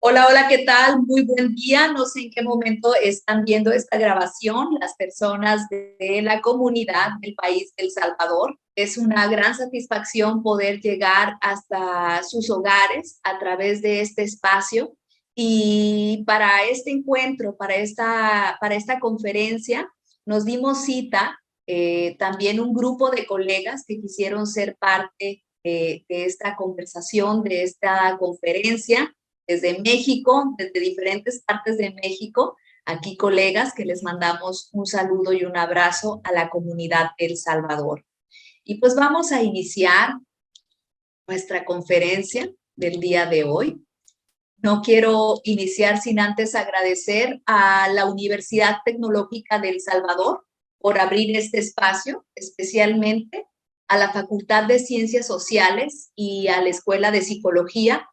Hola, hola, ¿qué tal? Muy buen día. No sé en qué momento están viendo esta grabación las personas de la comunidad del país de El Salvador. Es una gran satisfacción poder llegar hasta sus hogares a través de este espacio. Y para este encuentro, para esta conferencia, nos dimos cita también un grupo de colegas que quisieron ser parte de esta conversación, de esta conferencia desde México, desde diferentes partes de México, aquí colegas que les mandamos un saludo y un abrazo a la comunidad El Salvador. Y pues vamos a iniciar nuestra conferencia del día de hoy. No quiero iniciar sin antes agradecer a la Universidad Tecnológica de El Salvador por abrir este espacio, especialmente a la Facultad de Ciencias Sociales y a la Escuela de Psicología,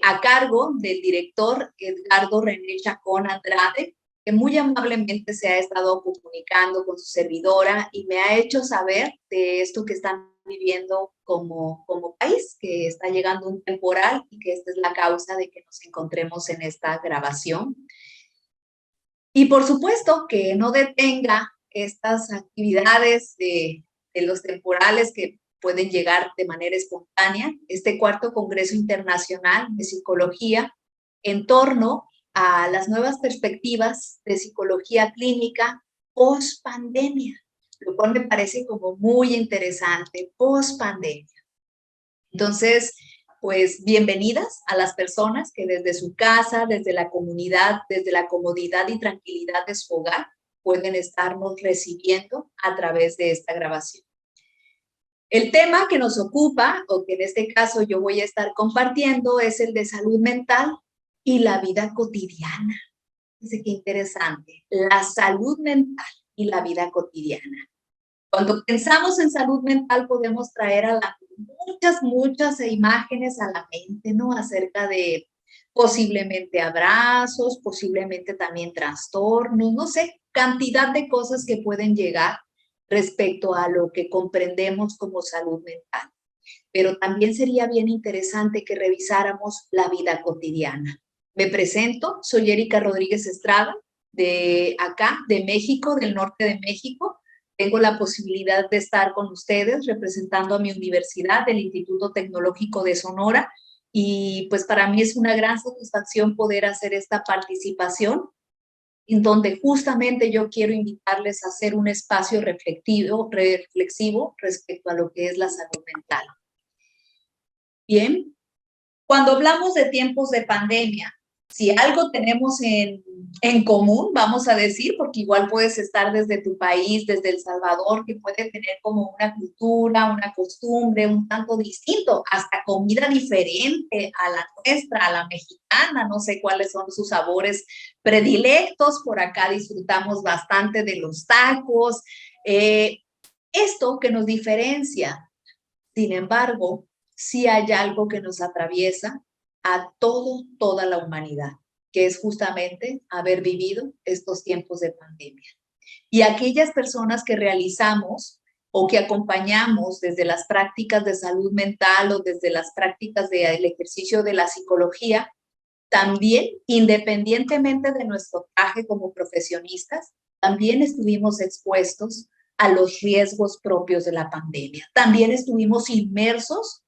a cargo del director Edgardo René Chacón Andrade, que muy amablemente se ha estado comunicando con su servidora y me ha hecho saber de esto que están viviendo como país, que está llegando un temporal y que esta es la causa de que nos encontremos en esta grabación. Y por supuesto que no detenga estas actividades de los temporales que pueden llegar de manera espontánea, este cuarto Congreso Internacional de Psicología en torno a las nuevas perspectivas de psicología clínica post pandemia, lo cual me parece como muy interesante, post pandemia. Entonces, pues bienvenidas a las personas que desde su casa, desde la comunidad, desde la comodidad y tranquilidad de su hogar, pueden estarnos recibiendo a través de esta grabación. El tema que nos ocupa, o que en este caso yo voy a estar compartiendo, es el de salud mental y la vida cotidiana. Fíjense qué interesante, la salud mental y la vida cotidiana. Cuando pensamos en salud mental podemos traer a muchas imágenes a la mente, ¿no? Acerca de posiblemente abrazos, posiblemente también trastornos, no sé, cantidad de cosas que pueden llegar respecto a lo que comprendemos como salud mental. Pero también sería bien interesante que revisáramos la vida cotidiana. Me presento, soy Erika Rodríguez Estrada, de acá, de México, del norte de México. Tengo la posibilidad de estar con ustedes representando a mi universidad, el Instituto Tecnológico de Sonora, y pues para mí es una gran satisfacción poder hacer esta participación en donde justamente yo quiero invitarles a hacer un espacio reflexivo respecto a lo que es la salud mental. Bien, cuando hablamos de tiempos de pandemia, si algo tenemos en común, vamos a decir, porque igual puedes estar desde tu país, desde El Salvador, que puede tener como una cultura, una costumbre un tanto distinto, hasta comida diferente a la nuestra, a la mexicana, no sé cuáles son sus sabores predilectos, por acá disfrutamos bastante de los tacos, esto que nos diferencia. Sin embargo, sí hay algo que nos atraviesa a toda la humanidad, que es justamente haber vivido estos tiempos de pandemia. Y aquellas personas que realizamos o que acompañamos desde las prácticas de salud mental o desde las prácticas del ejercicio de la psicología, también, independientemente de nuestro traje como profesionistas, también estuvimos expuestos a los riesgos propios de la pandemia. También estuvimos inmersos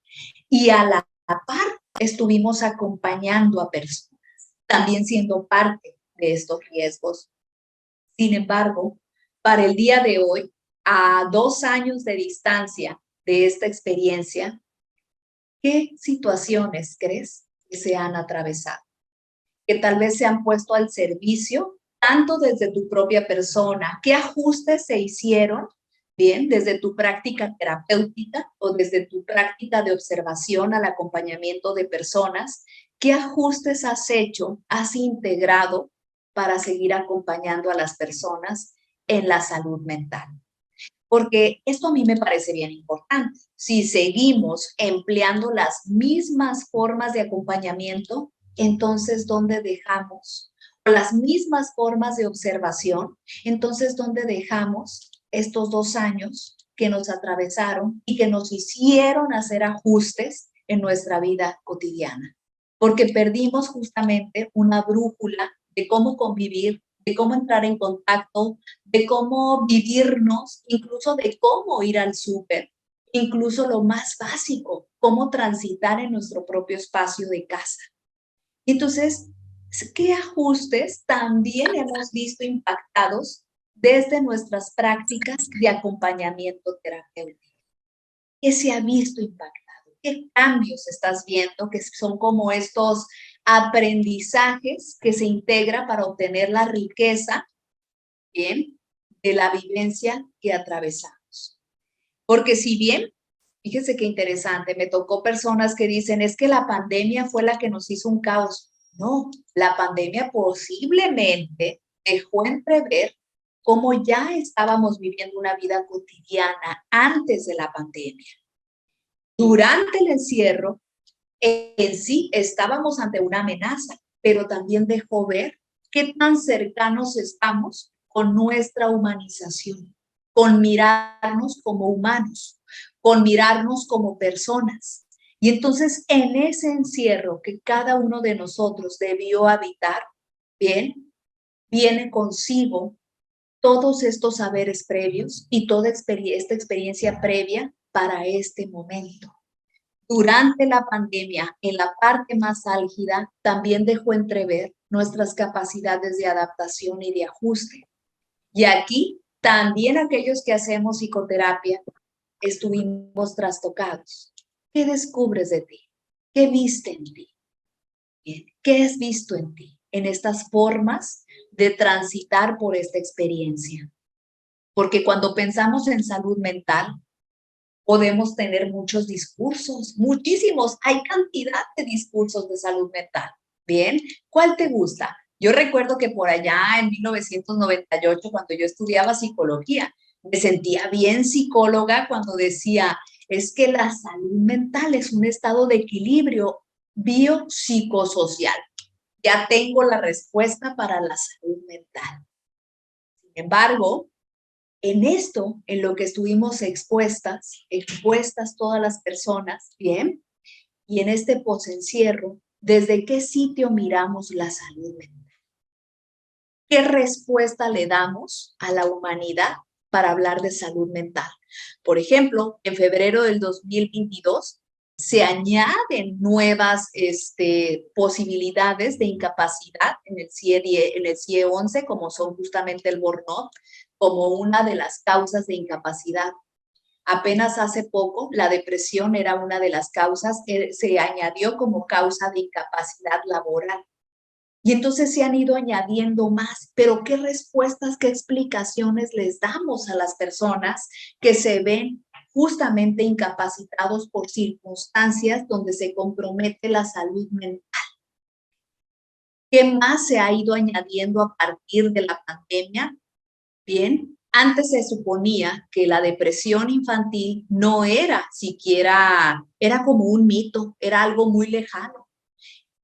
y a la par estuvimos acompañando a personas, también siendo parte de estos riesgos. Sin embargo, para el día de hoy, a 2 años de distancia de esta experiencia, ¿qué situaciones crees que se han atravesado? Que tal vez se han puesto al servicio, tanto desde tu propia persona, qué ajustes se hicieron, bien, desde tu práctica terapéutica o desde tu práctica de observación al acompañamiento de personas, qué ajustes has hecho, has integrado para seguir acompañando a las personas en la salud mental. Porque esto a mí me parece bien importante. Si seguimos empleando las mismas formas de acompañamiento, entonces, ¿dónde dejamos? O las mismas formas de observación, entonces, ¿dónde dejamos estos 2 años que nos atravesaron y que nos hicieron hacer ajustes en nuestra vida cotidiana? porque perdimos justamente una brújula de cómo convivir, de cómo entrar en contacto, de cómo vivirnos, incluso de cómo ir al súper, incluso lo más básico, cómo transitar en nuestro propio espacio de casa. Entonces, ¿qué ajustes también hemos visto impactados desde nuestras prácticas de acompañamiento terapéutico? ¿Qué se ha visto impactado? ¿Qué cambios estás viendo que son como estos aprendizajes que se integra para obtener la riqueza, bien, de la vivencia que atravesamos? Porque si bien, fíjense qué interesante, me tocó personas que dicen, es que la pandemia fue la que nos hizo un caos. No, la pandemia posiblemente dejó entrever cómo ya estábamos viviendo una vida cotidiana antes de la pandemia. Durante el encierro, en sí estábamos ante una amenaza, pero también dejó ver qué tan cercanos estamos con nuestra humanización, con mirarnos como humanos, con mirarnos como personas. Y entonces en ese encierro que cada uno de nosotros debió habitar, bien, viene consigo todos estos saberes previos y toda esta experiencia previa para este momento. Durante la pandemia, en la parte más álgida, también dejó entrever nuestras capacidades de adaptación y de ajuste. Y aquí también aquellos que hacemos psicoterapia estuvimos trastocados. ¿Qué descubres de ti? ¿Qué viste en ti? ¿Qué has visto en ti? En estas formas de transitar por esta experiencia. Porque cuando pensamos en salud mental, podemos tener muchos discursos, muchísimos. Hay cantidad de discursos de salud mental. Bien, ¿cuál te gusta? Yo recuerdo que por allá en 1998, cuando yo estudiaba psicología, me sentía bien psicóloga cuando decía, es que la salud mental es un estado de equilibrio biopsicosocial. Ya tengo la respuesta para la salud mental. Sin embargo, en esto, en lo que estuvimos expuestas todas las personas, bien, y en este posencierro, ¿desde qué sitio miramos la salud mental? ¿Qué respuesta le damos a la humanidad para hablar de salud mental? Por ejemplo, en febrero del 2022 se añaden nuevas posibilidades de incapacidad en el CIE 11, como son justamente el burnout, como una de las causas de incapacidad. Apenas hace poco, la depresión era una de las causas, se añadió como causa de incapacidad laboral. Y entonces se han ido añadiendo más, pero ¿qué respuestas, qué explicaciones les damos a las personas que se ven justamente incapacitados por circunstancias donde se compromete la salud mental? ¿Qué más se ha ido añadiendo a partir de la pandemia? Bien, antes se suponía que la depresión infantil no era siquiera, era como un mito, era algo muy lejano.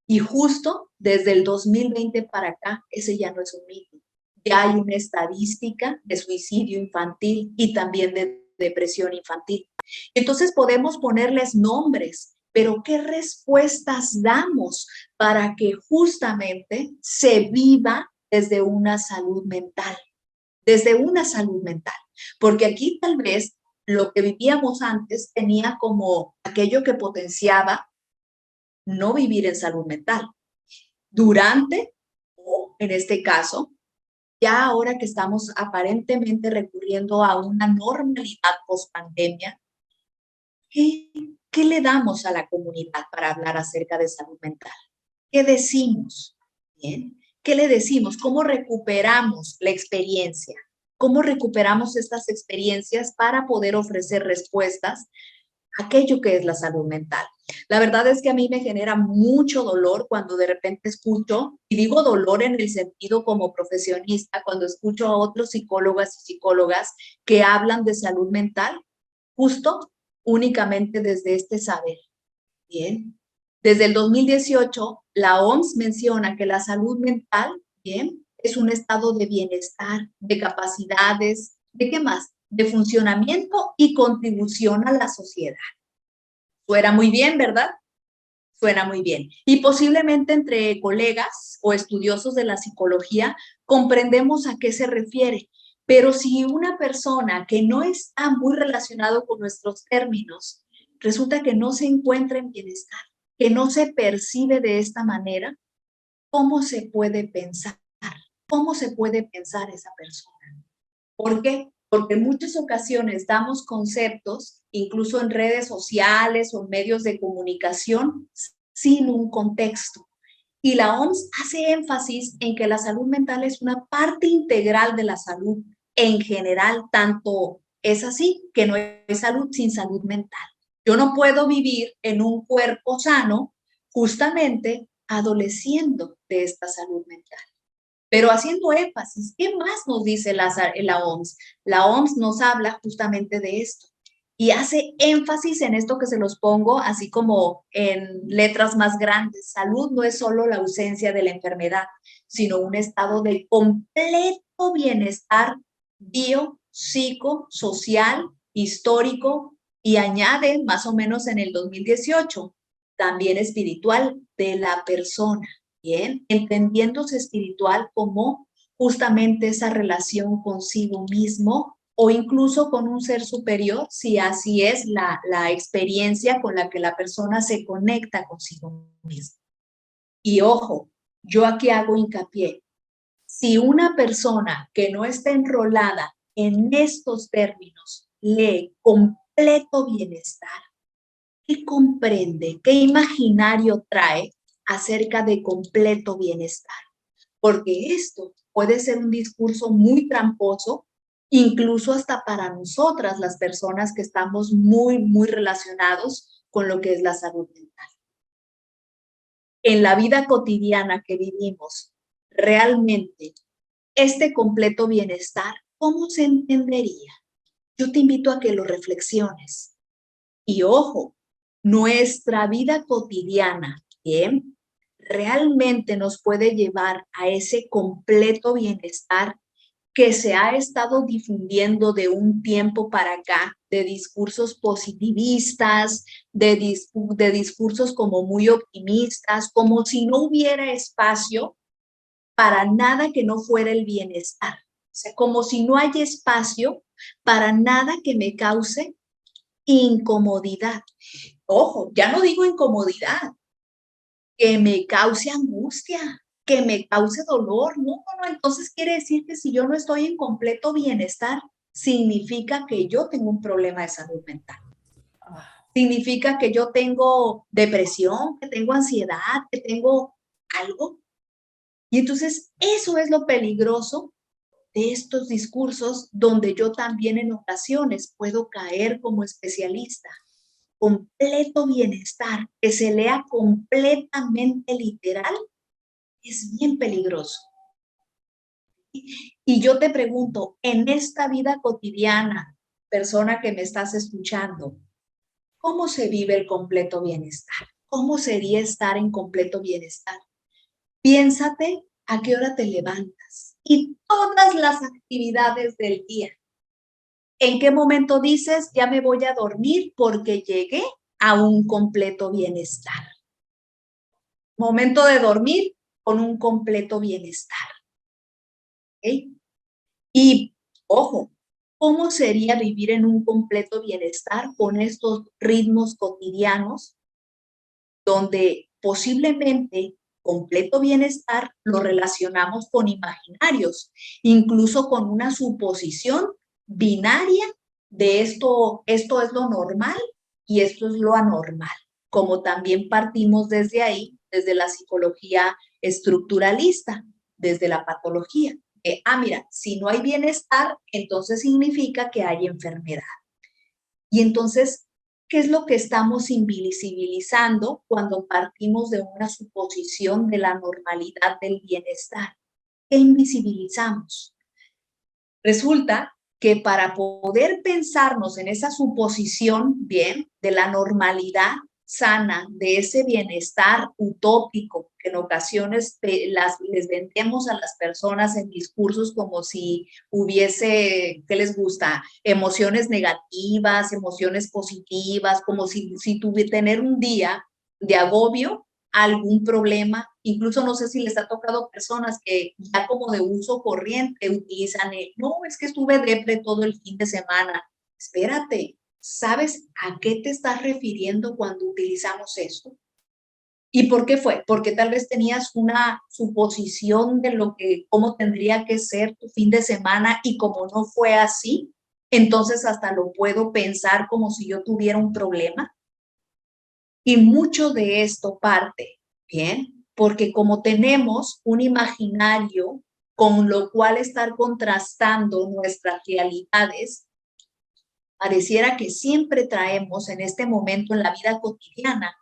Y justo desde el 2020 para acá, ese ya no es un mito. Ya hay una estadística de suicidio infantil y también de depresión infantil. Entonces podemos ponerles nombres, pero ¿qué respuestas damos para que justamente se viva desde una salud mental? Desde una salud mental. Porque aquí tal vez lo que vivíamos antes tenía como aquello que potenciaba no vivir en salud mental. Durante, o en este caso, ya ahora que estamos aparentemente recurriendo a una normalidad post-pandemia, ¿qué le damos a la comunidad para hablar acerca de salud mental? ¿Qué decimos? ¿Bien? ¿Qué le decimos? ¿Cómo recuperamos la experiencia? ¿Cómo recuperamos estas experiencias para poder ofrecer respuestas aquello que es la salud mental? La verdad es que a mí me genera mucho dolor cuando de repente escucho, y digo dolor en el sentido como profesionista, cuando escucho a otros psicólogas y psicólogas que hablan de salud mental, justo únicamente desde este saber. Bien. Desde el 2018, la OMS menciona que la salud mental, bien, es un estado de bienestar, de capacidades, ¿de qué más? De funcionamiento y contribución a la sociedad. Suena muy bien, ¿verdad? Suena muy bien. Y posiblemente entre colegas o estudiosos de la psicología comprendemos a qué se refiere. Pero si una persona que no está muy relacionado con nuestros términos, resulta que no se encuentra en bienestar, que no se percibe de esta manera, ¿cómo se puede pensar? ¿Cómo se puede pensar esa persona? ¿Por qué? Porque en muchas ocasiones damos conceptos, incluso en redes sociales o medios de comunicación, sin un contexto. Y la OMS hace énfasis en que la salud mental es una parte integral de la salud en general, tanto es así que no hay salud sin salud mental. Yo no puedo vivir en un cuerpo sano justamente adoleciendo de esta salud mental. Pero haciendo énfasis, ¿qué más nos dice la OMS? La OMS nos habla justamente de esto y hace énfasis en esto que se los pongo así como en letras más grandes. Salud no es solo la ausencia de la enfermedad, sino un estado de completo bienestar bio, psico, social, histórico y añade más o menos en el 2018, también espiritual de la persona. Bien, entendiéndose espiritual como justamente esa relación consigo mismo o incluso con un ser superior, si así es la experiencia con la que la persona se conecta consigo mismo. Y ojo, yo aquí hago hincapié, si una persona que no está enrolada en estos términos lee completo bienestar, ¿qué comprende? ¿Qué imaginario trae acerca de completo bienestar? Porque esto puede ser un discurso muy tramposo, incluso hasta para nosotras, las personas que estamos muy relacionados con lo que es la salud mental. En la vida cotidiana que vivimos, realmente, este completo bienestar, ¿cómo se entendería? Yo te invito a que lo reflexiones. Y ojo, nuestra vida cotidiana, ¿bien? Realmente nos puede llevar a ese completo bienestar que se ha estado difundiendo de un tiempo para acá, de discursos positivistas, de discursos como muy optimistas, como si no hubiera espacio para nada que no fuera el bienestar. O sea, como si no hay espacio para nada que me cause incomodidad. Ojo, ya no digo incomodidad, que me cause angustia, que me cause dolor. No, no, entonces quiere decir que si yo no estoy en completo bienestar, significa que yo tengo un problema de salud mental. Significa que yo tengo depresión, que tengo ansiedad, que tengo algo. Y entonces eso es lo peligroso de estos discursos donde yo también en ocasiones puedo caer como especialista. Completo bienestar, que se lea completamente literal, es bien peligroso. Y yo te pregunto, en esta vida cotidiana, persona que me estás escuchando, ¿cómo se vive el completo bienestar? ¿Cómo sería estar en completo bienestar? Piénsate a qué hora te levantas y todas las actividades del día. ¿En qué momento dices, ya me voy a dormir porque llegué a un completo bienestar? Momento de dormir con un completo bienestar. ¿Okay? Y, ojo, ¿cómo sería vivir en un completo bienestar con estos ritmos cotidianos donde posiblemente completo bienestar lo relacionamos con imaginarios, incluso con una suposición binaria de esto es lo normal y esto es lo anormal, como también partimos desde ahí, desde la psicología estructuralista, desde la patología. Mira, si no hay bienestar, entonces significa que hay enfermedad. Y entonces, ¿qué es lo que estamos invisibilizando cuando partimos de una suposición de la normalidad del bienestar? ¿Qué invisibilizamos? Resulta que para poder pensarnos en esa suposición, bien, de la normalidad sana, de ese bienestar utópico que en ocasiones les vendemos a las personas en discursos como si hubiese, ¿qué les gusta? Emociones negativas, emociones positivas, como si tener un día de agobio, algún problema. Incluso no sé si les ha tocado personas que ya como de uso corriente utilizan no, es que estuve depre todo el fin de semana. Espérate, ¿sabes a qué te estás refiriendo cuando utilizamos eso? ¿Y por qué fue? Porque tal vez tenías una suposición de lo que, cómo tendría que ser tu fin de semana y como no fue así, entonces hasta lo puedo pensar como si yo tuviera un problema. Y mucho de esto parte, ¿bien? Porque como tenemos un imaginario con lo cual estar contrastando nuestras realidades, pareciera que siempre traemos en este momento en la vida cotidiana,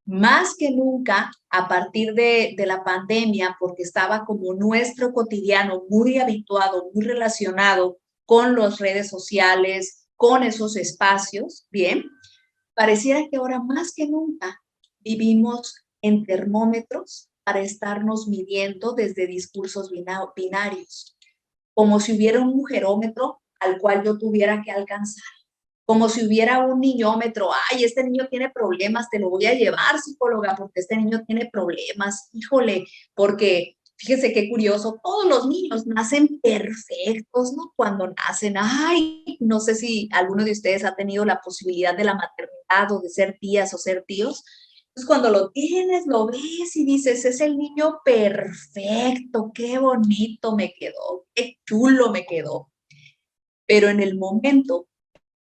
más que nunca a partir de la pandemia, porque estaba como nuestro cotidiano muy habituado, muy relacionado con las redes sociales, con esos espacios, ¿bien? Pareciera que ahora más que nunca vivimos en termómetros para estarnos midiendo desde discursos binarios, como si hubiera un mujerómetro al cual yo tuviera que alcanzar, como si hubiera un niñómetro. Ay, este niño tiene problemas, te lo voy a llevar, psicóloga, porque este niño tiene problemas. Híjole, porque fíjese qué curioso, todos los niños nacen perfectos, ¿no? Cuando nacen, ay, no sé si alguno de ustedes ha tenido la posibilidad de la maternidad o de ser tías o ser tíos. Pues cuando lo tienes, lo ves y dices, es el niño perfecto, qué bonito me quedó, qué chulo me quedó. Pero en el momento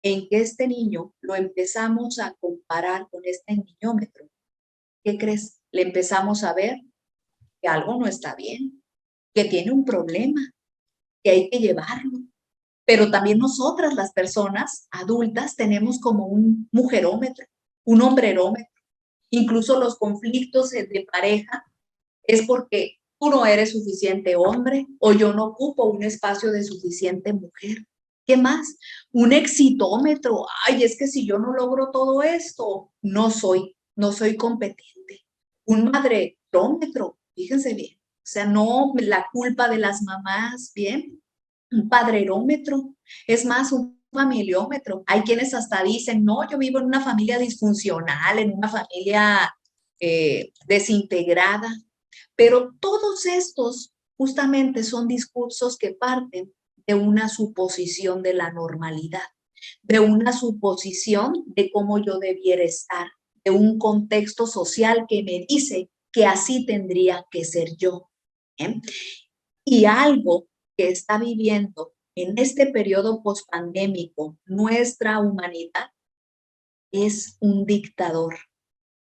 en que este niño lo empezamos a comparar con este niñómetro, ¿qué crees? Le empezamos a ver que algo no está bien, que tiene un problema, que hay que llevarlo. Pero también nosotras, las personas adultas, tenemos como un mujerómetro, un hombrerómetro. Incluso los conflictos de pareja es porque tú no eres suficiente hombre o yo no ocupo un espacio de suficiente mujer. ¿Qué más? Un exitómetro. Ay, es que si yo no logro todo esto, no soy competente. Un madretrómetro, fíjense bien. O sea, no la culpa de las mamás, ¿bien? Un padrerómetro. Es más, un familiómetro. Hay quienes hasta dicen, no, yo vivo en una familia disfuncional, en una familia desintegrada. Pero todos estos justamente son discursos que parten de una suposición de la normalidad, de una suposición de cómo yo debiera estar, de un contexto social que me dice que así tendría que ser yo. ¿Eh? Y algo que está viviendo en este periodo pospandémico nuestra humanidad es un dictador,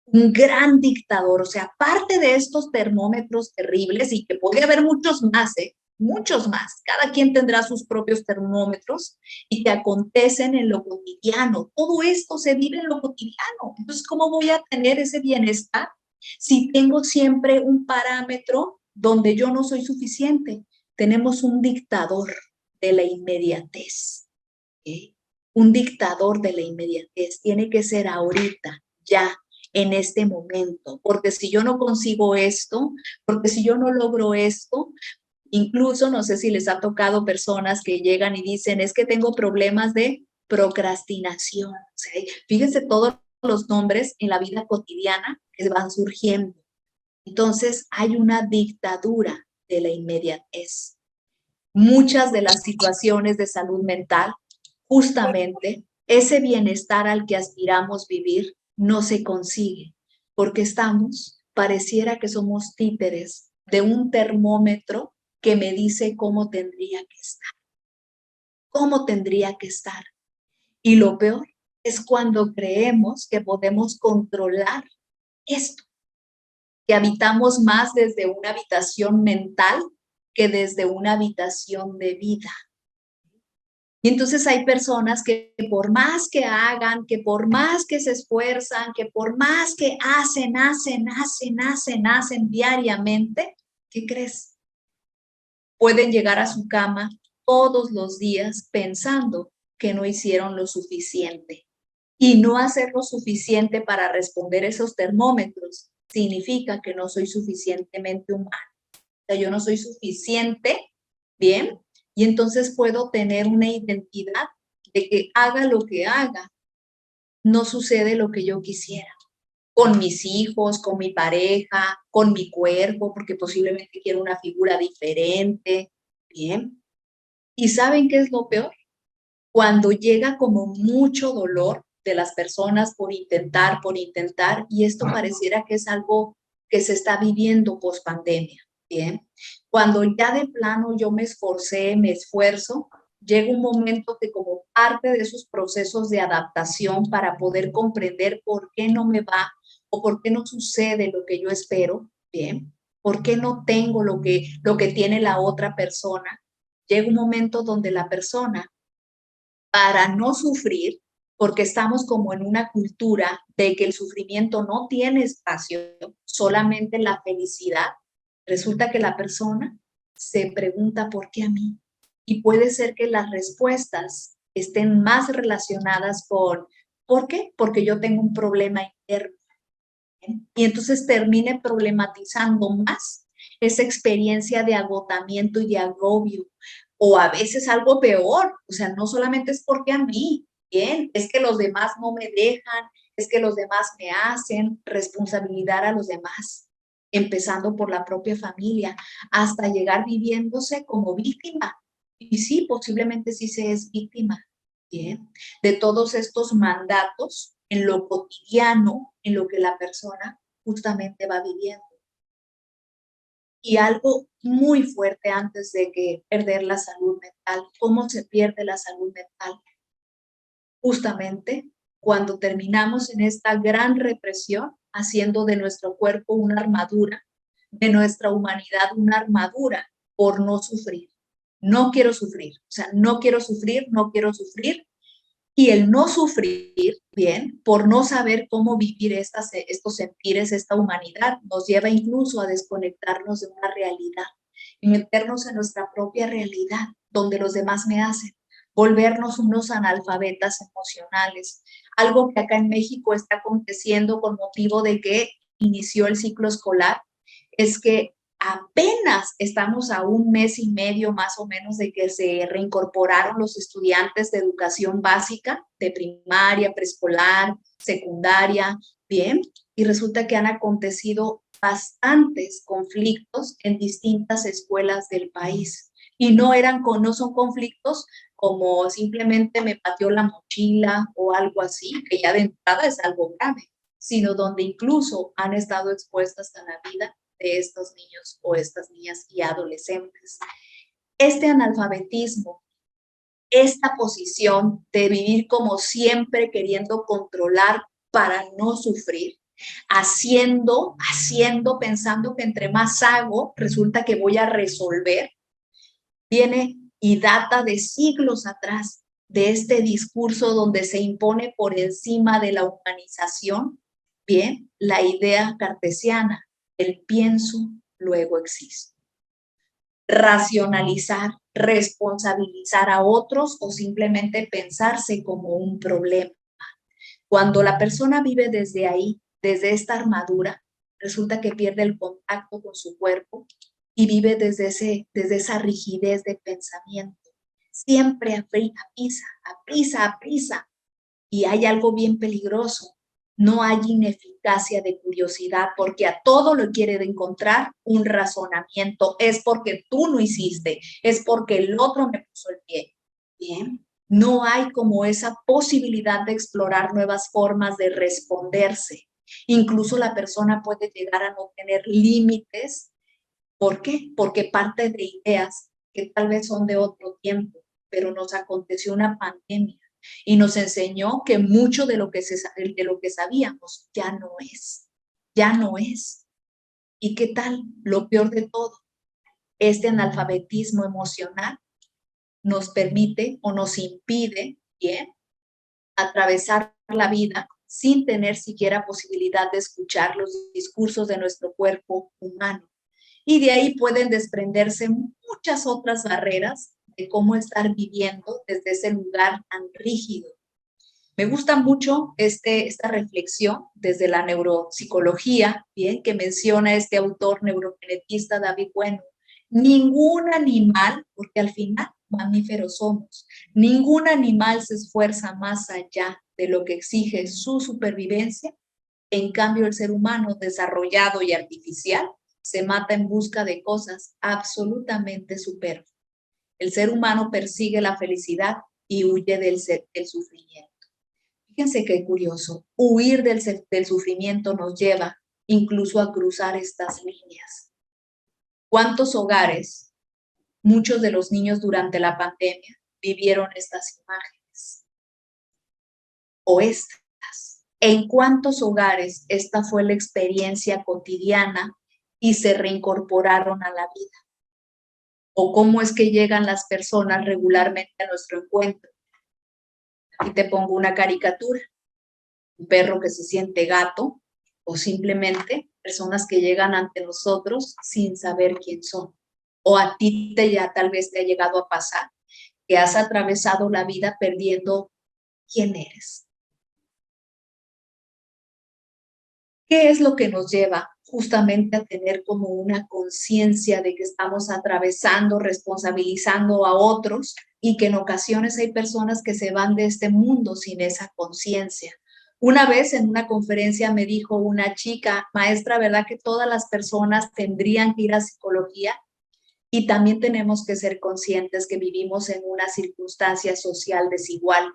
un gran dictador. O sea, aparte de estos termómetros terribles, y que puede haber muchos más, muchos más, cada quien tendrá sus propios termómetros y que acontecen en lo cotidiano. Todo esto se vive en lo cotidiano. Entonces, ¿cómo voy a tener ese bienestar si tengo siempre un parámetro donde yo no soy suficiente? Tenemos un dictador de la inmediatez. ¿Okay? Un dictador de la inmediatez tiene que ser ahorita, ya, en este momento, porque si yo no consigo esto, porque si yo no logro esto, incluso no sé si les ha tocado personas que llegan y dicen, es que tengo problemas de procrastinación. O sea, fíjense todos los nombres en la vida cotidiana que van surgiendo. Entonces hay una dictadura de la inmediatez. Muchas de las situaciones de salud mental, justamente ese bienestar al que aspiramos vivir, no se consigue, porque pareciera que somos títeres de un termómetro que me dice cómo tendría que estar. Y lo peor es cuando creemos que podemos controlar esto, que habitamos más desde una habitación mental que desde una habitación de vida. Y entonces hay personas que por más que hagan, que por más que se esfuerzan, que por más que hacen diariamente, ¿qué crees? Pueden llegar a su cama todos los días pensando que no hicieron lo suficiente. Y no hacer lo suficiente para responder esos termómetros significa que no soy suficientemente humano. O sea, yo no soy suficiente, ¿bien? Y entonces puedo tener una identidad de que haga lo que haga, no sucede lo que yo quisiera. con mis hijos, con mi pareja, con mi cuerpo, porque posiblemente quiero una figura diferente, ¿bien? ¿Y saben qué es lo peor? Cuando llega como mucho dolor de las personas por intentar, y esto pareciera que es algo que se está viviendo post pandemia, ¿bien? Cuando ya de plano yo me esforcé, me esfuerzo, llega un momento que como parte de esos procesos de adaptación para poder comprender por qué no me va o por qué no sucede lo que yo espero, ¿bien? ¿Por qué no tengo lo que tiene la otra persona? Llega un momento donde la persona, para no sufrir, porque estamos como en una cultura de que el sufrimiento no tiene espacio, solamente la felicidad, resulta que la persona se pregunta ¿por qué a mí? Y puede ser que las respuestas estén más relacionadas con ¿por qué? Porque yo tengo un problema interno. Y entonces termine problematizando más esa experiencia de agotamiento y de agobio, o a veces algo peor, o sea, no solamente es porque a mí, bien, es que los demás no me dejan, es que los demás me hacen, responsabilidad a los demás, empezando por la propia familia, hasta llegar viviéndose como víctima. Y sí, posiblemente sí se es víctima, bien, de todos estos mandatos en lo cotidiano, en lo que la persona justamente va viviendo. Y algo muy fuerte antes de que perder la salud mental, ¿cómo se pierde la salud mental? Justamente cuando terminamos en esta gran represión, haciendo de nuestro cuerpo una armadura, de nuestra humanidad una armadura por no sufrir. No quiero sufrir, o sea, no quiero sufrir, no quiero sufrir, y el no sufrir, bien, por no saber cómo vivir estos sentires, esta humanidad, nos lleva incluso a desconectarnos de una realidad y meternos en nuestra propia realidad, donde los demás me hacen, volvernos unos analfabetas emocionales. Algo que acá en México está aconteciendo con motivo de que inició el ciclo escolar, es que apenas estamos a un mes y medio más o menos de que se reincorporaron los estudiantes de educación básica, de primaria, preescolar, secundaria, bien, y resulta que han acontecido bastantes conflictos en distintas escuelas del país. Y no son conflictos como simplemente me pateó la mochila o algo así, que ya de entrada es algo grave, sino donde incluso han estado expuestas a la vida de estos niños o estas niñas y adolescentes. Este analfabetismo, esta posición de vivir como siempre queriendo controlar para no sufrir, pensando que entre más hago, resulta que voy a resolver, viene y data de siglos atrás, de este discurso donde se impone por encima de la humanización, bien, la idea cartesiana, el pienso, luego existo. Racionalizar, responsabilizar a otros o simplemente pensarse como un problema. Cuando la persona vive desde ahí, desde esta armadura, resulta que pierde el contacto con su cuerpo y vive desde esa rigidez de pensamiento. Siempre a prisa. Y hay algo bien peligroso. No hay ineficacia de curiosidad porque a todo lo quiere de encontrar un razonamiento. Es porque tú no hiciste, es porque el otro me puso el pie. Bien, no hay como esa posibilidad de explorar nuevas formas de responderse. Incluso la persona puede llegar a no tener límites. ¿Por qué? Porque parte de ideas que tal vez son de otro tiempo, pero nos aconteció una pandemia y nos enseñó que mucho de lo que sabíamos ya no es. ¿Y qué tal? Lo peor de todo, este analfabetismo emocional nos permite o nos impide, bien, atravesar la vida sin tener siquiera posibilidad de escuchar los discursos de nuestro cuerpo humano. Y de ahí pueden desprenderse muchas otras barreras de cómo estar viviendo desde ese lugar tan rígido. Me gusta mucho esta reflexión desde la neuropsicología, bien, que menciona este autor neurogenetista David Bueno. Ningún animal, porque al final mamíferos somos, ningún animal se esfuerza más allá de lo que exige su supervivencia En cambio, el ser humano desarrollado y artificial se mata en busca de cosas absolutamente superfluas. El ser humano persigue la felicidad y huye del sufrimiento. Fíjense qué curioso, huir del sufrimiento nos lleva incluso a cruzar estas líneas. ¿Cuántos hogares, muchos de los niños durante la pandemia, vivieron estas imágenes? O estas. ¿En cuántos hogares esta fue la experiencia cotidiana y se reincorporaron a la vida? ¿O cómo es que llegan las personas regularmente a nuestro encuentro? Aquí te pongo una caricatura. Un perro que se siente gato o simplemente personas que llegan ante nosotros sin saber quién son. O a ti ya tal vez te ha llegado a pasar que has atravesado la vida perdiendo quién eres. ¿Qué es lo que nos lleva justamente a tener como una conciencia de que estamos atravesando, responsabilizando a otros y que en ocasiones hay personas que se van de este mundo sin esa conciencia? Una vez en una conferencia me dijo una chica, maestra, ¿verdad que todas las personas tendrían que ir a psicología? Y también tenemos que ser conscientes que vivimos en una circunstancia social desigual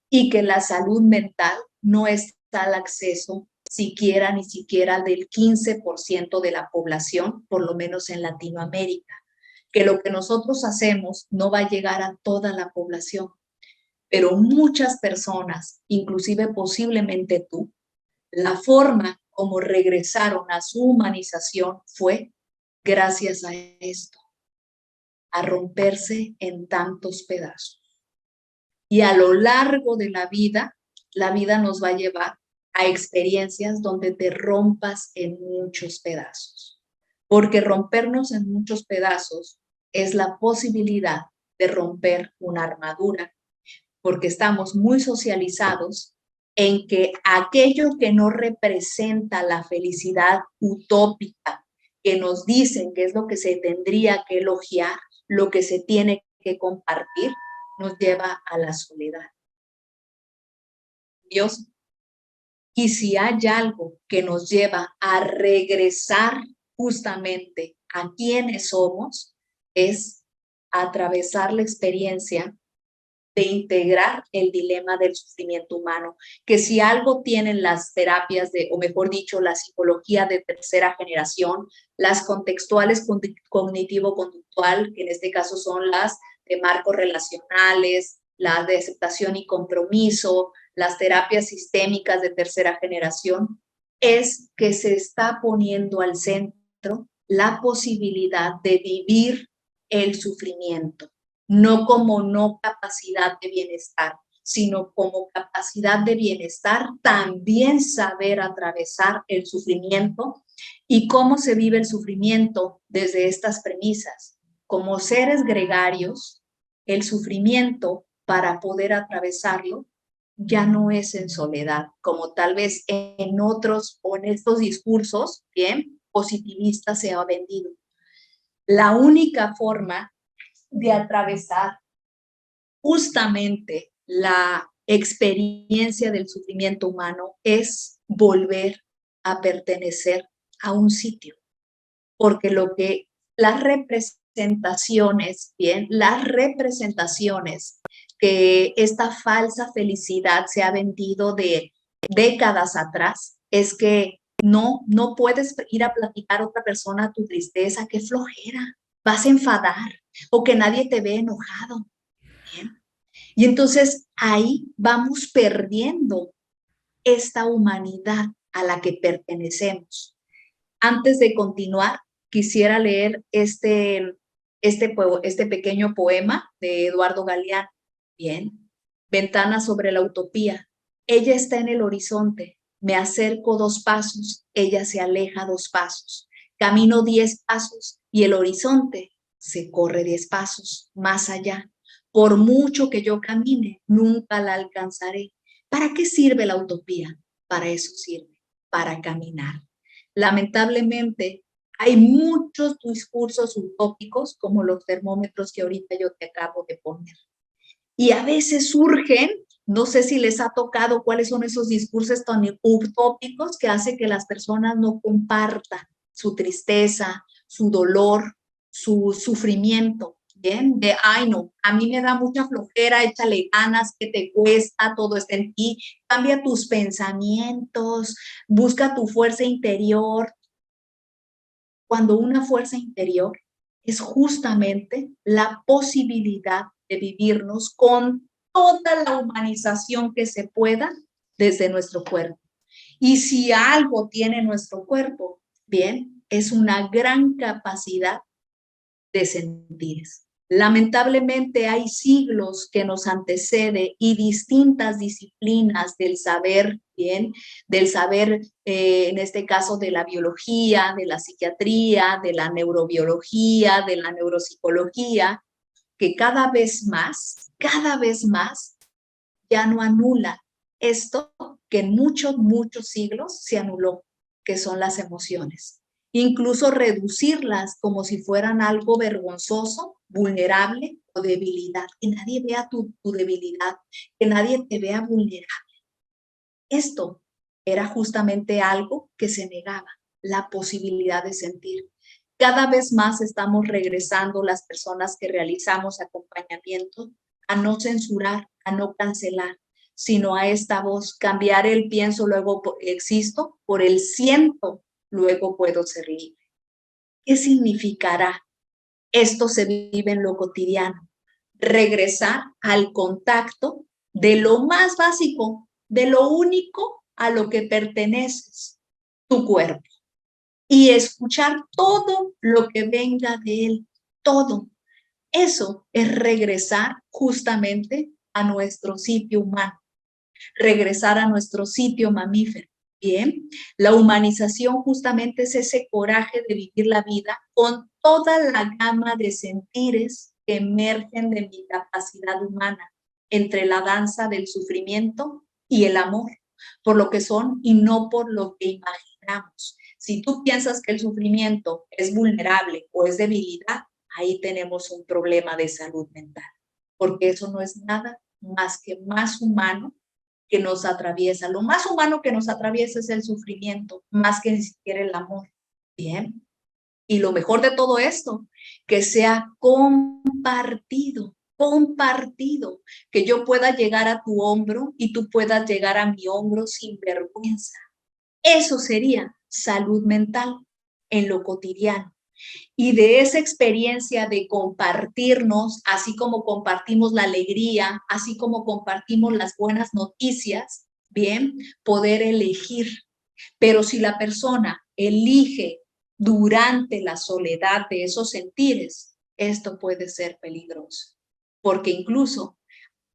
y que la salud mental no está al acceso ni siquiera del 15% de la población, por lo menos en Latinoamérica, que lo que nosotros hacemos no va a llegar a toda la población, pero muchas personas, inclusive posiblemente tú, la forma como regresaron a su humanización fue gracias a esto, a romperse en tantos pedazos. Y a lo largo de la vida nos va a llevar a experiencias donde te rompas en muchos pedazos. Porque rompernos en muchos pedazos es la posibilidad de romper una armadura, porque estamos muy socializados en que aquello que no representa la felicidad utópica, que nos dicen que es lo que se tendría que elogiar, lo que se tiene que compartir, nos lleva a la soledad. Dios, y si hay algo que nos lleva a regresar justamente a quienes somos, es atravesar la experiencia de integrar el dilema del sufrimiento humano, que si algo tienen las terapias o mejor dicho, la psicología de tercera generación, las contextuales cognitivo-conductual, que en este caso son las de marcos relacionales, las de aceptación y compromiso, las terapias sistémicas de tercera generación, es que se está poniendo al centro la posibilidad de vivir el sufrimiento, no como no capacidad de bienestar, sino como capacidad de bienestar, también saber atravesar el sufrimiento. ¿Y cómo se vive el sufrimiento desde estas premisas? Como seres gregarios, el sufrimiento, para poder atravesarlo, ya no es en soledad, como tal vez en otros o en estos discursos, bien, positivistas se ha vendido. La única forma de atravesar justamente la experiencia del sufrimiento humano es volver a pertenecer a un sitio, porque las representaciones, bien, las representaciones que esta falsa felicidad se ha vendido de décadas atrás, es que no puedes ir a platicar a otra persona tu tristeza, qué flojera, vas a enfadar o que nadie te ve enojado. Bien. Y entonces ahí vamos perdiendo esta humanidad a la que pertenecemos. Antes de continuar, quisiera leer este pequeño poema de Eduardo Galeano. Bien. Ventana sobre la utopía. Ella está en el horizonte. Me acerco 2 pasos, ella se aleja 2 pasos. Camino 10 pasos y el horizonte se corre 10 pasos más allá. Por mucho que yo camine, nunca la alcanzaré. ¿Para qué sirve la utopía? Para eso sirve, para caminar. Lamentablemente, hay muchos discursos utópicos, como los termómetros que ahorita yo te acabo de poner. Y a veces surgen No sé si les ha tocado cuáles son esos discursos tan utópicos que hace que las personas no compartan su tristeza, su dolor, su sufrimiento. Bien, de ay no, a mí me da mucha flojera, échale ganas, que te cuesta, todo está en ti, cambia tus pensamientos, busca tu fuerza interior. Cuando una fuerza interior es justamente la posibilidad de vivirnos con toda la humanización que se pueda desde nuestro cuerpo. Y si algo tiene nuestro cuerpo, bien, es una gran capacidad de sentires. Lamentablemente hay siglos que nos antecede y distintas disciplinas del saber, bien, del saber, en este caso de la biología, de la psiquiatría, de la neurobiología, de la neuropsicología, que cada vez más ya no anula esto que en muchos siglos se anuló, que son las emociones. Incluso reducirlas como si fueran algo vergonzoso, vulnerable o debilidad. Que nadie vea tu debilidad, que nadie te vea vulnerable. Esto era justamente algo que se negaba, la posibilidad de sentir. Cada vez más estamos regresando las personas que realizamos acompañamiento a no censurar, a no cancelar, sino a esta voz, cambiar el pienso, luego existo, por el siento, luego puedo ser libre. ¿Qué significará? Esto se vive en lo cotidiano. Regresar al contacto de lo más básico, de lo único a lo que perteneces, tu cuerpo. Y escuchar todo lo que venga de él, todo. Eso es regresar justamente a nuestro sitio humano, regresar a nuestro sitio mamífero. Bien, la humanización justamente es ese coraje de vivir la vida con toda la gama de sentires que emergen de mi capacidad humana, entre la danza del sufrimiento y el amor, por lo que son y no por lo que imaginamos. Si tú piensas que el sufrimiento es vulnerable o es debilidad, ahí tenemos un problema de salud mental, porque eso no es nada más que más humano que nos atraviesa. Lo más humano que nos atraviesa es el sufrimiento, más que ni siquiera el amor. Bien. Y lo mejor de todo esto, que sea compartido, compartido, que yo pueda llegar a tu hombro y tú puedas llegar a mi hombro sin vergüenza. Eso sería salud mental en lo cotidiano. Y de esa experiencia de compartirnos, así como compartimos la alegría, así como compartimos las buenas noticias, bien, poder elegir. Pero si la persona elige durante la soledad de esos sentires, esto puede ser peligroso, porque incluso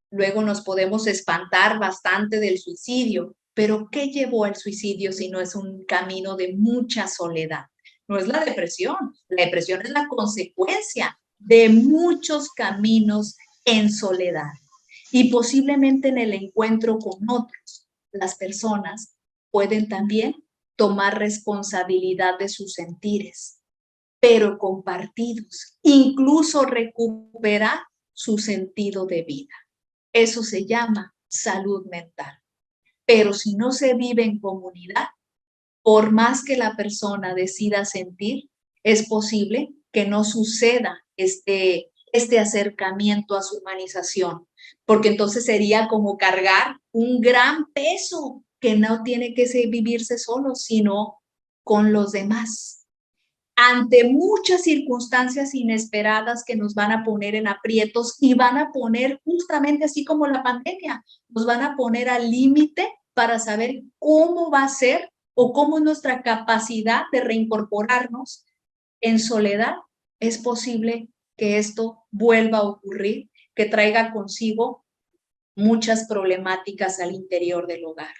luego nos podemos espantar bastante del suicidio, pero ¿qué llevó al suicidio si no es un camino de mucha soledad? No es la depresión es la consecuencia de muchos caminos en soledad. Y posiblemente en el encuentro con otros, las personas pueden también tomar responsabilidad de sus sentires, pero compartidos, incluso recuperar su sentido de vida. Eso se llama salud mental. Pero si no se vive en comunidad, por más que la persona decida sentir, es posible que no suceda este acercamiento a su humanización, porque entonces sería como cargar un gran peso que no tiene que vivirse solo, sino con los demás. Ante muchas circunstancias inesperadas que nos van a poner en aprietos y van a poner justamente así como la pandemia, nos van a poner al límite para saber cómo va a ser o cómo es nuestra capacidad de reincorporarnos en soledad. Es posible que esto vuelva a ocurrir, que traiga consigo muchas problemáticas al interior del hogar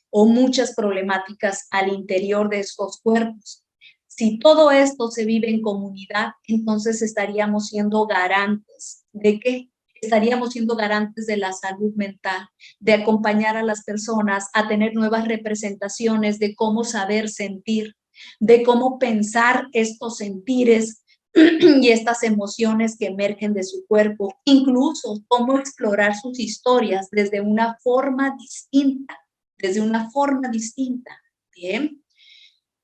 o muchas problemáticas al interior de estos cuerpos. Si todo esto se vive en comunidad, entonces estaríamos siendo garantes ¿de qué? Estaríamos siendo garantes de la salud mental, de acompañar a las personas a tener nuevas representaciones de cómo saber sentir, de cómo pensar estos sentires y estas emociones que emergen de su cuerpo, incluso cómo explorar sus historias desde una forma distinta, ¿bien?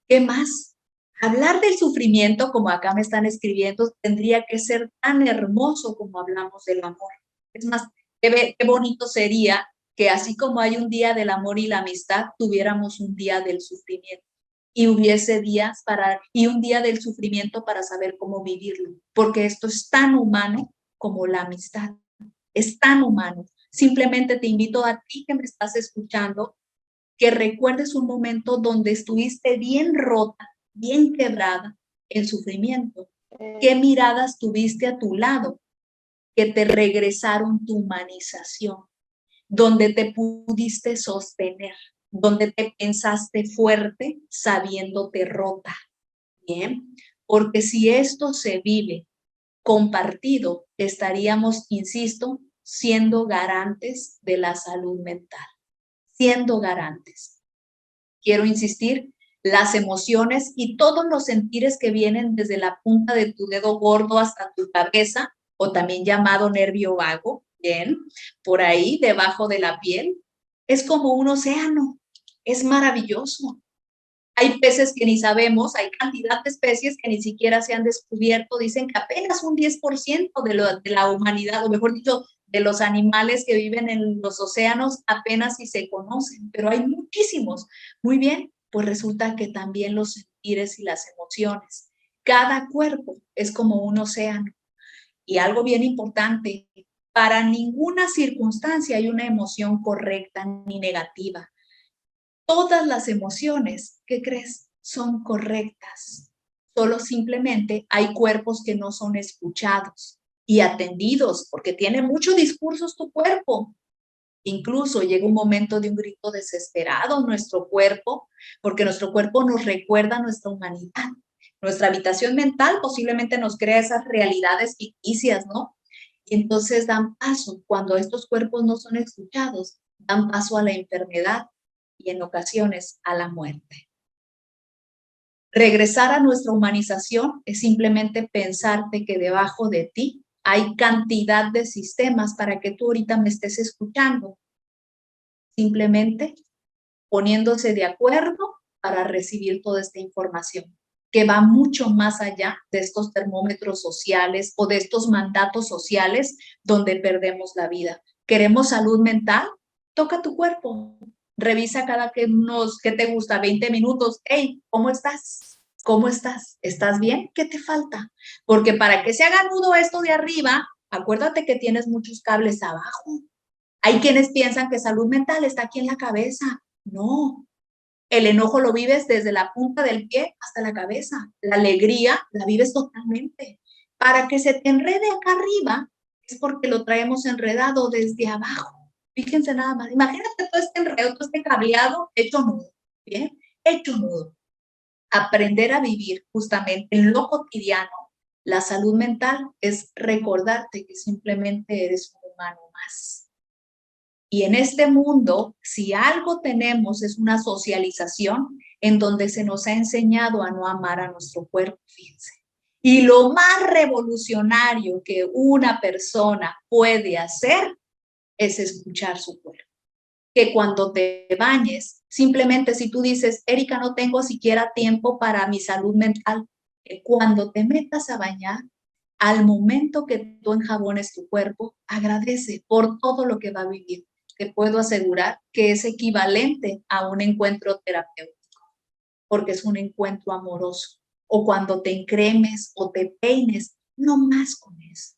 ¿Qué más? Hablar del sufrimiento, como acá me están escribiendo, tendría que ser tan hermoso como hablamos del amor. Es más, qué bonito sería que así como hay un día del amor y la amistad, tuviéramos un día del sufrimiento y hubiese y un día del sufrimiento para saber cómo vivirlo, porque esto es tan humano como la amistad, es tan humano. Simplemente te invito a ti que me estás escuchando que recuerdes un momento donde estuviste bien rota, bien quebrada, en sufrimiento. ¿Qué miradas tuviste a tu lado que te regresaron tu humanización? Donde te pudiste sostener, donde te pensaste fuerte sabiéndote rota. Bien, porque si esto se vive compartido, estaríamos, insisto, siendo garantes de la salud mental, siendo garantes. Quiero insistir, las emociones y todos los sentires que vienen desde la punta de tu dedo gordo hasta tu cabeza, o también llamado nervio vago, bien, por ahí debajo de la piel, es como un océano, es maravilloso. Hay peces que ni sabemos, hay cantidad de especies que ni siquiera se han descubierto, dicen que apenas un 10% de la humanidad, o mejor dicho, de los animales que viven en los océanos apenas si se conocen, pero hay muchísimos. Muy bien, pues resulta que también los sentires y las emociones. Cada cuerpo es como un océano. Y algo bien importante, para ninguna circunstancia hay una emoción correcta ni negativa. Todas las emociones, ¿qué crees? Son correctas. Solo simplemente hay cuerpos que no son escuchados y atendidos, porque tiene muchos discursos tu cuerpo. Incluso llega un momento de un grito desesperado en nuestro cuerpo, porque nuestro cuerpo nos recuerda nuestra humanidad. Nuestra habitación mental posiblemente nos crea esas realidades ficticias, ¿no? Y entonces dan paso, cuando estos cuerpos no son escuchados, dan paso a la enfermedad y en ocasiones a la muerte. Regresar a nuestra humanización es simplemente pensarte que debajo de ti hay cantidad de sistemas para que tú ahorita me estés escuchando, simplemente poniéndose de acuerdo para recibir toda esta información, que va mucho más allá de estos termómetros sociales o de estos mandatos sociales donde perdemos la vida. ¿Queremos salud mental? Toca tu cuerpo. Revisa cada que te gusta, 20 minutos. Hey, ¿cómo estás? ¿Cómo estás? ¿Estás bien? ¿Qué te falta? Porque para que se haga nudo esto de arriba, acuérdate que tienes muchos cables abajo. Hay quienes piensan que salud mental está aquí en la cabeza. No, el enojo lo vives desde la punta del pie hasta la cabeza. La alegría la vives totalmente. Para que se te enrede acá arriba es porque lo traemos enredado desde abajo. Fíjense nada más. Imagínate todo este enredo, todo este cableado hecho nudo. ¿Bien? Hecho nudo. Aprender a vivir justamente en lo cotidiano. La salud mental es recordarte que simplemente eres un humano más. Y en este mundo, si algo tenemos es una socialización en donde se nos ha enseñado a no amar a nuestro cuerpo, fíjense. Y lo más revolucionario que una persona puede hacer es escuchar su cuerpo. Que cuando te bañes, simplemente si tú dices, Erika, no tengo siquiera tiempo para mi salud mental, que cuando te metas a bañar, al momento que tú enjabones tu cuerpo, agradece por todo lo que va a vivir. Te puedo asegurar que es equivalente a un encuentro terapéutico, porque es un encuentro amoroso. O cuando te encremes o te peines, no más con eso.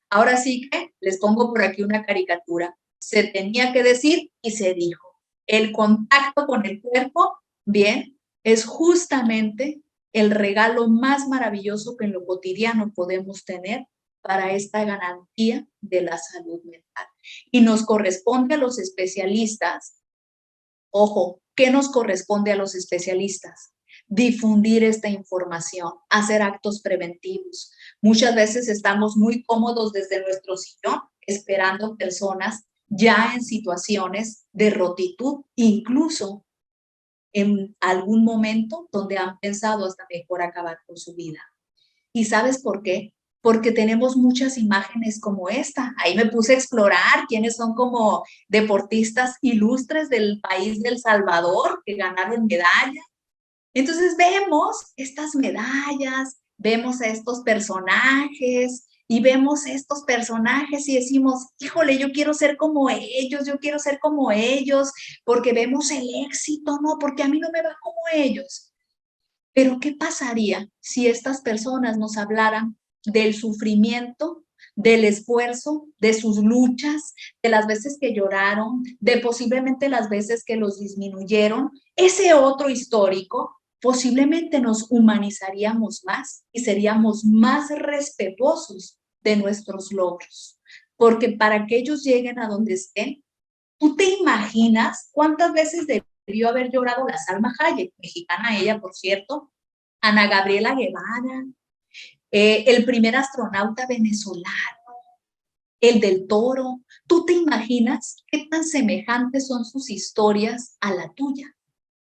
Ahora sí que les pongo por aquí una caricatura. Se tenía que decir y se dijo. El contacto con el cuerpo, bien, es justamente el regalo más maravilloso que en lo cotidiano podemos tener para esta garantía de la salud mental. Y nos corresponde a los especialistas, ojo, ¿qué nos corresponde a los especialistas? Difundir esta información, hacer actos preventivos. Muchas veces estamos muy cómodos desde nuestro sillón esperando personas ya en situaciones de rotitud, incluso en algún momento donde han pensado hasta mejor acabar con su vida. ¿Y sabes por qué? Porque tenemos muchas imágenes como esta. Ahí me puse a explorar quiénes son como deportistas ilustres del país del Salvador que ganaron medallas. Entonces vemos estas medallas, vemos a estos personajes y vemos estos personajes y decimos, híjole, yo quiero ser como ellos, yo quiero ser como ellos, porque vemos el éxito, no, porque a mí no me va como ellos. Pero ¿qué pasaría si estas personas nos hablaran del sufrimiento, del esfuerzo, de sus luchas, de las veces que lloraron, de posiblemente las veces que los disminuyeron? Ese otro histórico, posiblemente nos humanizaríamos más y seríamos más respetuosos de nuestros logros. Porque para que ellos lleguen a donde estén, ¿tú te imaginas cuántas veces debió haber llorado la Salma Hayek, mexicana ella, por cierto, Ana Gabriela Guevara, el primer astronauta venezolano, el del Toro? ¿Tú te imaginas qué tan semejantes son sus historias a la tuya?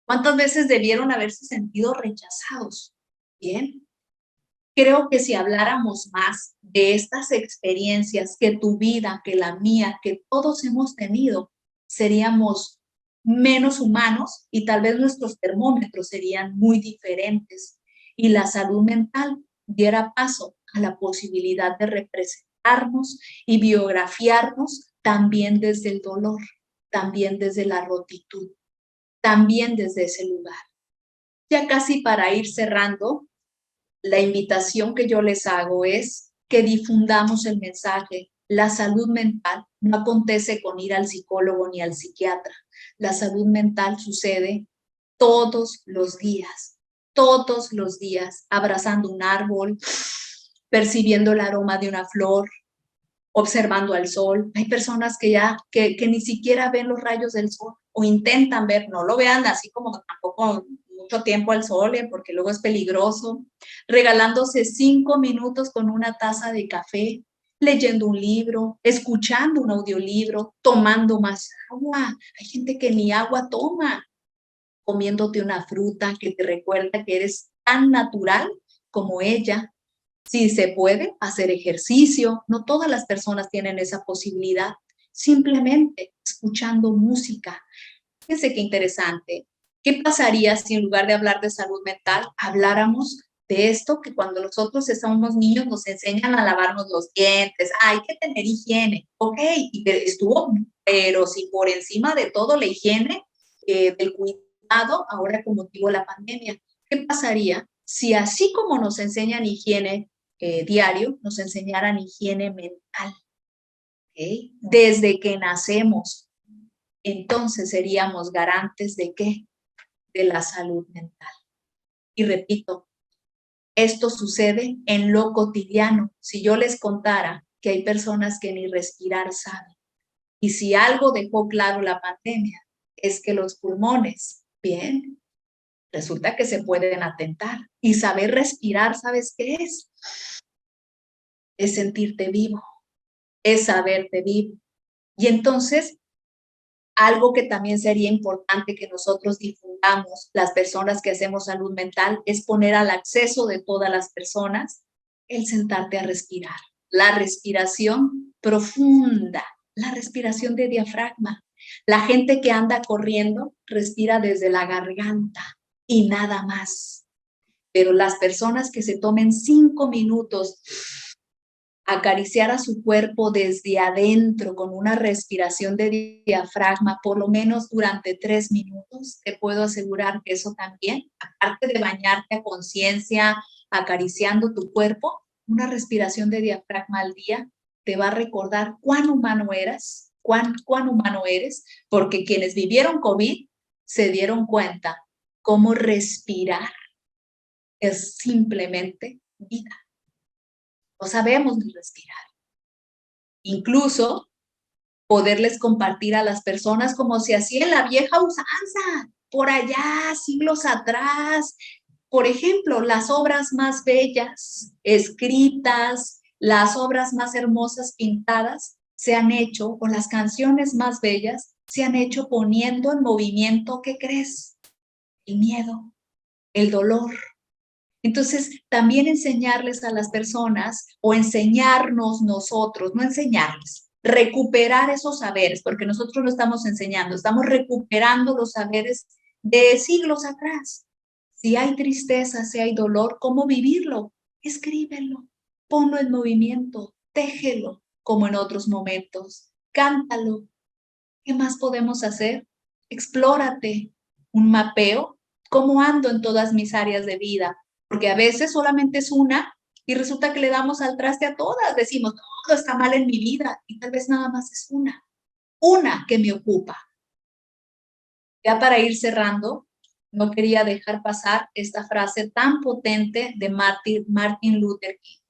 ¿Cuántas veces debieron haberse sentido rechazados? Bien, creo que si habláramos más de estas experiencias que tu vida, que la mía, que todos hemos tenido, seríamos menos humanos y tal vez nuestros termómetros serían muy diferentes y la salud mental diera paso a la posibilidad de representarnos y biografiarnos también desde el dolor, también desde la rotitud, también desde ese lugar. Ya casi para ir cerrando, la invitación que yo les hago es que difundamos el mensaje. La salud mental no acontece con ir al psicólogo ni al psiquiatra. La salud mental sucede todos los días, abrazando un árbol, percibiendo el aroma de una flor, observando al sol. Hay personas que ni siquiera ven los rayos del sol o intentan ver, no lo vean así como tampoco mucho tiempo al sol, porque luego es peligroso, regalándose 5 minutos con una taza de café, leyendo un libro, escuchando un audiolibro, tomando más agua. Hay gente que ni agua toma, comiéndote una fruta que te recuerda que eres tan natural como ella. Si se puede hacer ejercicio, no todas las personas tienen esa posibilidad. Simplemente escuchando música. Fíjense qué interesante. ¿Qué pasaría si en lugar de hablar de salud mental, habláramos de esto que cuando nosotros somos niños nos enseñan a lavarnos los dientes? Hay que tener higiene. Ok, y estuvo, pero si por encima de todo la higiene del cuidado, ahora con motivo de la pandemia, ¿qué pasaría si así como nos enseñan higiene diario, nos enseñaran higiene mental? ¿Okay? Desde que nacemos, entonces seríamos garantes de ¿qué? De la salud mental. Y repito, esto sucede en lo cotidiano. Si yo les contara que hay personas que ni respirar saben, y si algo dejó claro la pandemia, es que los pulmones, bien, resulta que se pueden atentar. Y saber respirar, ¿sabes qué es? Es sentirte vivo, es saberte vivo. Y entonces, algo que también sería importante que nosotros difundamos, las personas que hacemos salud mental, es poner al acceso de todas las personas el sentarte a respirar. La respiración profunda, la respiración de diafragma. La gente que anda corriendo respira desde la garganta y nada más. Pero las personas que se tomen 5 minutos acariciar a su cuerpo desde adentro con una respiración de diafragma, por lo menos durante 3 minutos, te puedo asegurar que eso también, aparte de bañarte a conciencia, acariciando tu cuerpo, una respiración de diafragma al día te va a recordar cuán humano eres, cuán humano eres, porque quienes vivieron COVID se dieron cuenta cómo respirar es simplemente vida. No sabemos ni respirar. Incluso poderles compartir a las personas como se hacía en la vieja usanza, por allá, siglos atrás. Por ejemplo, las obras más bellas escritas, las obras más hermosas pintadas se han hecho, o las canciones más bellas se han hecho poniendo en movimiento, ¿qué crees? El miedo, el dolor. Entonces, también enseñarles a las personas o enseñarnos nosotros, no enseñarles, recuperar esos saberes, porque nosotros lo estamos enseñando, estamos recuperando los saberes de siglos atrás. Si hay tristeza, si hay dolor, ¿cómo vivirlo? Escríbelo, ponlo en movimiento, téjelo como en otros momentos, cántalo. ¿Qué más podemos hacer? Explórate, un mapeo, cómo ando en todas mis áreas de vida, porque a veces solamente es una y resulta que le damos al traste a todas, decimos, todo está mal en mi vida y tal vez nada más es una que me ocupa. Ya para ir cerrando, no quería dejar pasar esta frase tan potente de Martin Luther King.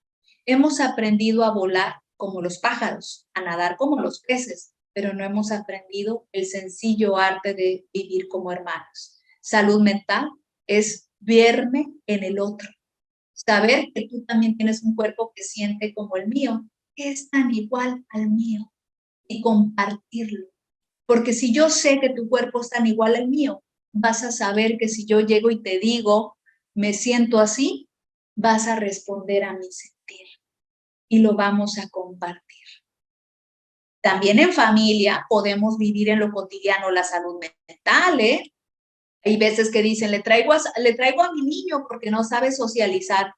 Hemos aprendido a volar como los pájaros, a nadar como los peces, pero no hemos aprendido el sencillo arte de vivir como hermanos. Salud mental es verme en el otro, saber que tú también tienes un cuerpo que siente como el mío, que es tan igual al mío, y compartirlo. Porque si yo sé que tu cuerpo es tan igual al mío, vas a saber que si yo llego y te digo, me siento así, vas a responder a mi sentir y lo vamos a compartir. También en familia podemos vivir en lo cotidiano la salud mental, ¿eh? Hay veces que dicen, le traigo a mi niño porque no sabe socializar.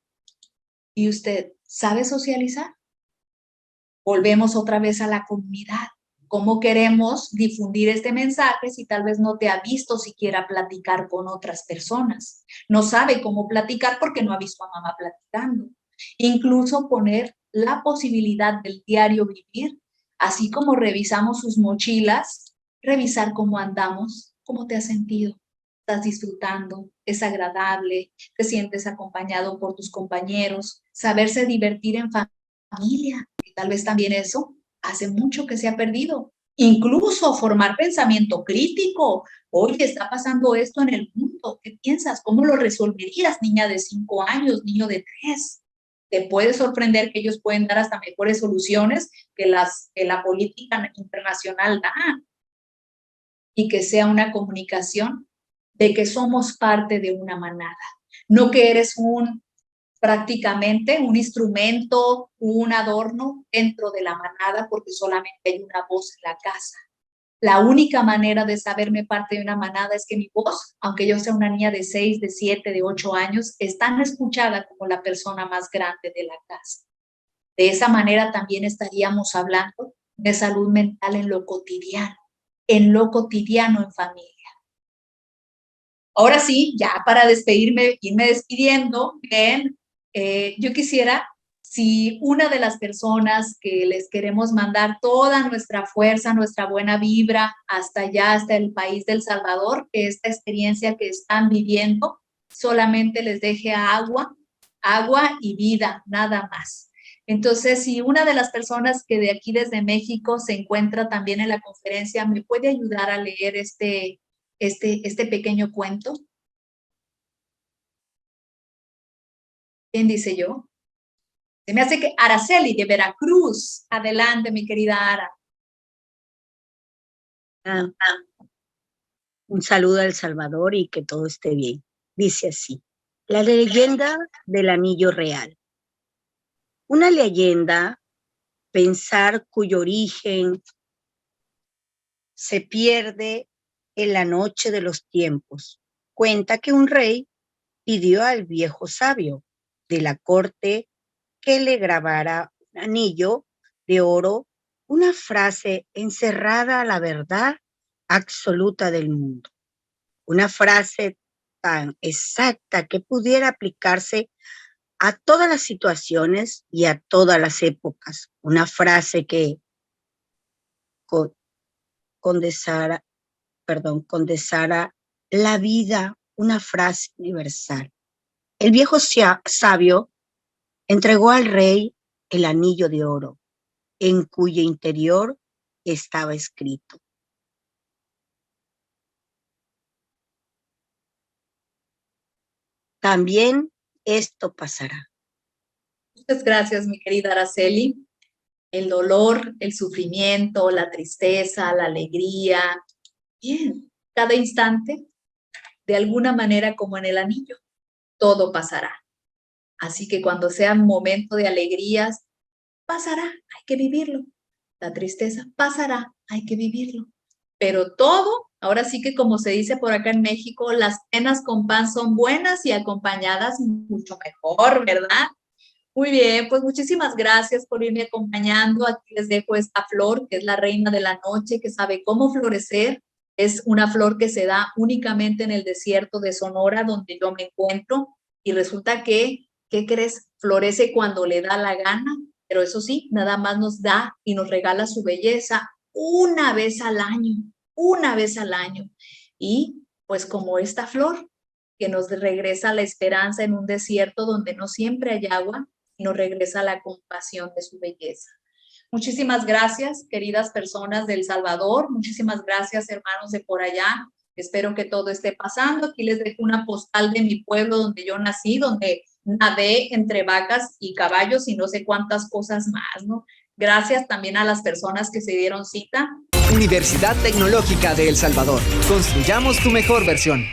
¿Y usted sabe socializar? Volvemos otra vez a la comunidad. ¿Cómo queremos difundir este mensaje si tal vez no te ha visto siquiera platicar con otras personas? No sabe cómo platicar porque no ha visto a mamá platicando. Incluso poner la posibilidad del diario vivir, así como revisamos sus mochilas, revisar cómo andamos, cómo te has sentido. ¿Estás disfrutando? ¿Es agradable? ¿Te sientes acompañado por tus compañeros? Saberse divertir en familia. Tal vez también eso hace mucho que se ha perdido. Incluso formar pensamiento crítico. Oye, está pasando esto en el mundo. ¿Qué piensas? ¿Cómo lo resolverías, niña de 5 años, niño de 3? Te puede sorprender que ellos pueden dar hasta mejores soluciones que la política internacional da. Y que sea una comunicación de que somos parte de una manada. No que eres prácticamente un instrumento, un adorno dentro de la manada porque solamente hay una voz en la casa. La única manera de saberme parte de una manada es que mi voz, aunque yo sea una niña de 6, de 7, de 8 años, es tan escuchada como la persona más grande de la casa. De esa manera también estaríamos hablando de salud mental en lo cotidiano en familia. Ahora sí, ya para despedirme, irme despidiendo, bien, yo quisiera, si una de las personas que les queremos mandar toda nuestra fuerza, nuestra buena vibra hasta allá, hasta el país del Salvador, que esta experiencia que están viviendo solamente les deje agua y vida, nada más. Entonces, si una de las personas que de aquí desde México se encuentra también en la conferencia, ¿me puede ayudar a leer este pequeño cuento? ¿Quién dice yo? Se me hace que Araceli de Veracruz. Adelante, mi querida Ara. Ah, un saludo a El Salvador y que todo esté bien. Dice así, la leyenda del anillo real. Una leyenda, pensar cuyo origen se pierde en la noche de los tiempos. Cuenta que un rey pidió al viejo sabio de la corte que le grabara un anillo de oro, una frase encerrada a la verdad absoluta del mundo. Una frase tan exacta que pudiera aplicarse a todas las situaciones y a todas las épocas. Una frase que condensara, condensara la vida, una frase universal. El viejo sabio entregó al rey el anillo de oro, en cuyo interior estaba escrito: también esto pasará. Muchas gracias, mi querida Araceli. El dolor, el sufrimiento, la tristeza, la alegría. Bien, cada instante, de alguna manera como en el anillo, todo pasará. Así que cuando sea un momento de alegrías, pasará, hay que vivirlo. La tristeza pasará, hay que vivirlo. Pero todo, ahora sí que como se dice por acá en México, las penas con pan son buenas y acompañadas mucho mejor, ¿verdad? Muy bien, pues muchísimas gracias por irme acompañando. Aquí les dejo esta flor, que es la reina de la noche, que sabe cómo florecer. Es una flor que se da únicamente en el desierto de Sonora, donde yo me encuentro. Y resulta que, ¿qué crees? Florece cuando le da la gana, pero eso sí, nada más nos da y nos regala su belleza una vez al año. Y pues como esta flor que nos regresa la esperanza en un desierto donde no siempre hay agua, y nos regresa la compasión de su belleza. Muchísimas gracias, queridas personas de El Salvador. Muchísimas gracias, hermanos de por allá. Espero que todo esté pasando. Aquí les dejo una postal de mi pueblo donde yo nací, donde nadé entre vacas y caballos y no sé cuántas cosas más, ¿no? Gracias también a las personas que se dieron cita. Universidad Tecnológica de El Salvador. Construyamos tu mejor versión.